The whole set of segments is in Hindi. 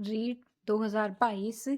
Read 2022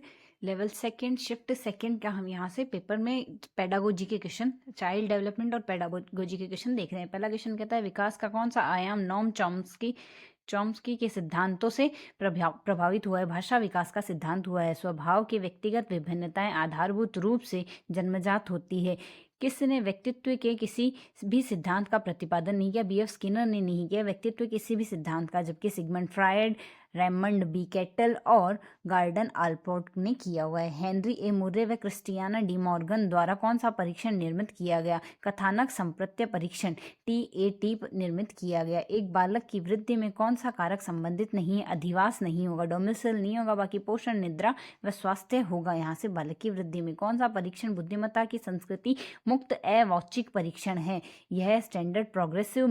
level second shift second का हम यहाँ से पेपर में पेडागोजी के क्वेश्चन, चाइल्ड डेवलपमेंट और पेडागोजी के क्वेश्चन देख रहे हैं। पहला क्वेश्चन कहता है विकास का कौन सा आयाम नॉम चॉम्स्की के सिद्धांतों से प्रभावित हुआ है। भाषा विकास का सिद्धांत हुआ है। स्वभाव की व्यक्तिगत विभिन्नताएं आधारभूत रूप से जन्मजात होती है। किसने व्यक्तित्व के किसी भी सिद्धांत का प्रतिपादन नहीं किया? B.F. स्किनर ने नहीं किया व्यक्तित्व किसी भी सिद्धांत का, जबकि Sigmund Freud, Raymond B Cattell और गार्डन आल्पोर्ट ने किया हुआ है। हेनरी ए मुर्रे व क्रिस्टियाना डी मॉर्गन द्वारा कौन सा परीक्षण निर्मित किया गया? कथानक संप्रत्य परीक्षण TAT निर्मित किया गया। एक बालक की वृद्धि में कौन सा कारक संबंधित नहीं है? अधिवास नहीं होगा, डोमिसाइल नहीं होगा, बाकी पोषण, निद्रा व स्वास्थ्य होगा। यहाँ से बालक की वृद्धि में कौन सा परीक्षण बुद्धिमत्ता की संस्कृति मुक्त अवौचिक परीक्षण है? यह स्टैंडर्ड प्रोग्रेसिव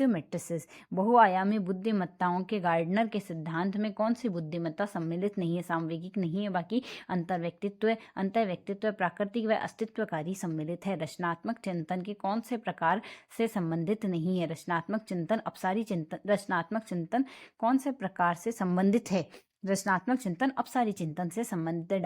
मैट्रिसेस। बहुआयामी बुद्धिमत्ताओं के गार्डनर के सिद्धांत में कौन सी बुद्धिमत्ता सम्मिलित नहीं है? सामवेगिक नहीं है, बाकी अंतर्व्यक्तित्व, प्राकृतिक व अस्तित्वकारी सम्मिलित है। रचनात्मक चिंतन के कौन से प्रकार से संबंधित नहीं है? रचनात्मक चिंतन, अपसारी चिंतन। रचनात्मक चिंतन कौन से प्रकार से संबंधित है? रचनात्मक चिंतन अपसारी चिंतन से संबंधित है।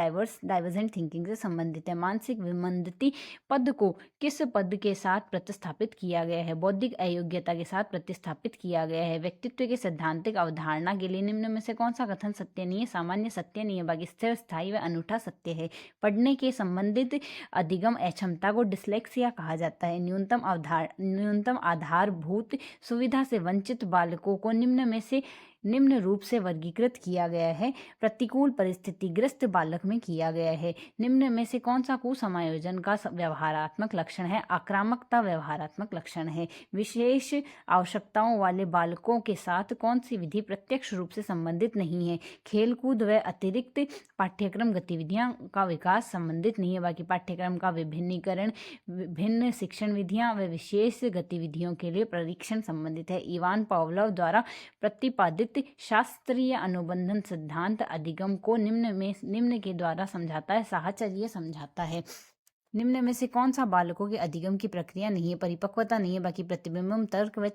डाइवर्जेंट थिंकिंग से संबंधित है। मानसिक विमंदति पद को किस पद के साथ प्रतिस्थापित किया गया है? बौद्धिक अयोग्यता के साथ प्रतिस्थापित किया गया है। व्यक्तित्व के सैद्धांतिक अवधारणा के लिए निम्न में से कौन सा कथन सत्य नहीं है? सामान्य सत्य नहीं है, बाकी स्थिर, स्थायी व अनूठा सत्य है। पढ़ने के संबंधित अधिगम अक्षमता को डिसलेक्सिया कहा जाता है। न्यूनतम आधारभूत सुविधा से वंचित बालकों को निम्न रूप से वर्गीकृत किया गया है। प्रतिकूल परिस्थितिग्रस्त बालक में किया गया है। निम्न में से कौन सा कुसमायोजन का व्यवहारात्मक लक्षण है? आक्रामकता व्यवहारात्मक लक्षण है। विशेष आवश्यकताओं वाले बालकों के साथ कौन सी विधि प्रत्यक्ष रूप से संबंधित नहीं है? खेलकूद व अतिरिक्त पाठ्यक्रम गतिविधियां का विकास संबंधित नहीं है, बाकी पाठ्यक्रम का विभिन्नीकरण, विभिन्न शिक्षण विधियां व विशेष गतिविधियों के लिए परीक्षण संबंधित है। इवान पावलोव द्वारा प्रतिपादित शास्त्रीय अनुबंधन सिद्धांत अधिगम को निम्न के द्वारा समझाता है। साहचर्य समझाता है। निम्न में से कौन सा बालकों के अधिगम की प्रक्रिया नहीं है? परिपक्वता नहीं है, बाकी प्रतिबिंब, तर्क व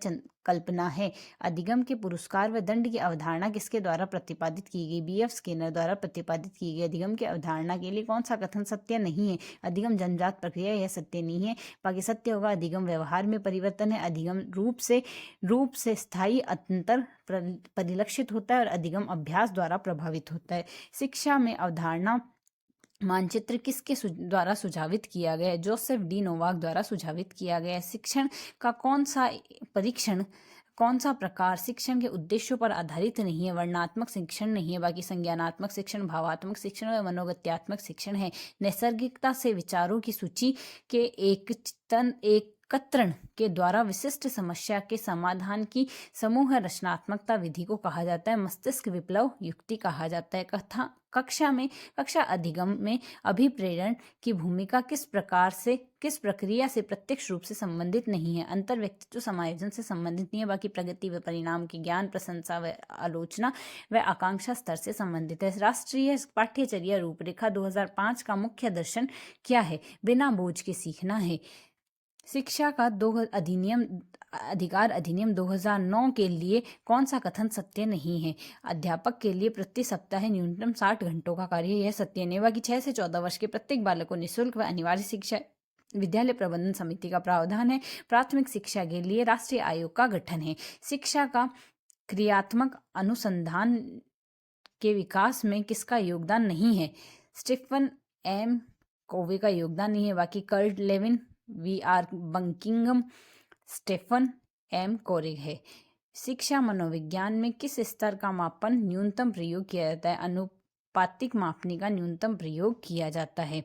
कल्पना है। अधिगम के पुरस्कार व दंड की अवधारणा किसके द्वारा प्रतिपादित की गई? B.F. स्किनर द्वारा प्रतिपादित की गई। अधिगम की अवधारणा के लिए कौन सा कथन सत्य नहीं है? अधिगम जन्मजात प्रक्रिया, यह सत्य नहीं है, बाकी सत्य होगा अधिगम व्यवहार में परिवर्तन है। अधिगम रूप से स्थायी अंतर परिलक्षित होता है और अधिगम अभ्यास द्वारा प्रभावित होता है। शिक्षा में अवधारणा मानचित्र किसके द्वारा सुझावित किया गया है? जोसेफ डी नोवाक द्वारा सुझावित किया गया है। शिक्षण का कौन सा प्रकार शिक्षण के उद्देश्यों पर आधारित नहीं है? वर्णनात्मक शिक्षण नहीं है, बाकी संज्ञानात्मक शिक्षण, भावात्मक शिक्षण और मनोगत्यात्मक शिक्षण है। नैसर्गिकता से विचारों की सूची के एकत्रण के द्वारा विशिष्ट समस्या के समाधान की समूह रचनात्मकता विधि को कहा जाता है। मस्तिष्क विप्लव युक्ति कहा जाता है। कक्षा अधिगम में अभिप्रेरण की भूमिका किस प्रक्रिया से प्रत्यक्ष रूप से संबंधित नहीं है? अंतर्व्यक्तित्व समायोजन से संबंधित नहीं है, बाकी प्रगति व परिणाम के ज्ञान, प्रशंसा व आलोचना व आकांक्षा स्तर से संबंधित है। राष्ट्रीय पाठ्यचर्या रूपरेखा 2005 का मुख्य दर्शन क्या है? बिना बोझ के सीखना है। शिक्षा का अधिकार अधिनियम 2009 के लिए कौन सा कथन सत्य नहीं है? अध्यापक के लिए प्रति सप्ताह न्यूनतम 60 घंटों का कार्य, यह सत्य नहीं, बाकी 6 से 14 वर्ष के प्रत्येक बालक को निःशुल्क व अनिवार्य शिक्षा विद्यालय प्रबंधन समिति का प्रावधान है। प्राथमिक शिक्षा के लिए राष्ट्रीय आयोग का गठन है। शिक्षा का क्रियात्मक अनुसंधान के विकास में किसका योगदान नहीं है? स्टीफन एम कोवे का योगदान नहीं है, बाकी Kurt Lewin, V.R. Buckingham, Stephen M Corey है। शिक्षा मनोविज्ञान में किस स्तर का मापन न्यूनतम प्रयोग किया जाता है? अनुपातिक मापनी का न्यूनतम प्रयोग किया जाता है।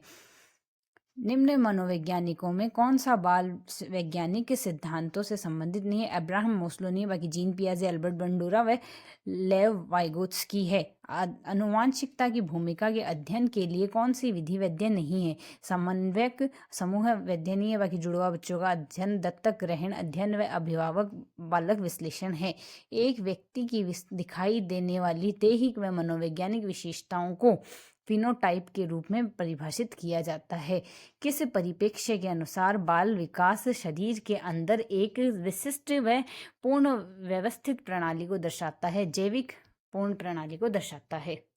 निम्न मनोवैज्ञानिकों में कौन सा बाल वैज्ञानिक के सिद्धांतों से संबंधित नहीं है? अब्राहम मोस्लो नहीं है, बाकी जीन पियाजे, अल्बर्ट बंडूरा व लेव वाइगोत्स्की है। अनुवांशिकता की भूमिका के अध्ययन के लिए कौन सी विधि वैध नहीं है? समन्वयक समूह वैध नहीं है, बाकी जुड़वा बच्चों का अध्ययन, दत्तक ग्रहण अध्ययन व अभिभावक बालक विश्लेषण है। एक व्यक्ति की दिखाई देने वाली दैहिक व मनोवैज्ञानिक विशेषताओं को फिनोटाइप के रूप में परिभाषित किया जाता है। किस परिप्रेक्ष्य के अनुसार बाल विकास शरीर के अंदर एक विशिष्ट व पूर्ण व्यवस्थित प्रणाली को दर्शाता है? जैविक पूर्ण प्रणाली को दर्शाता है।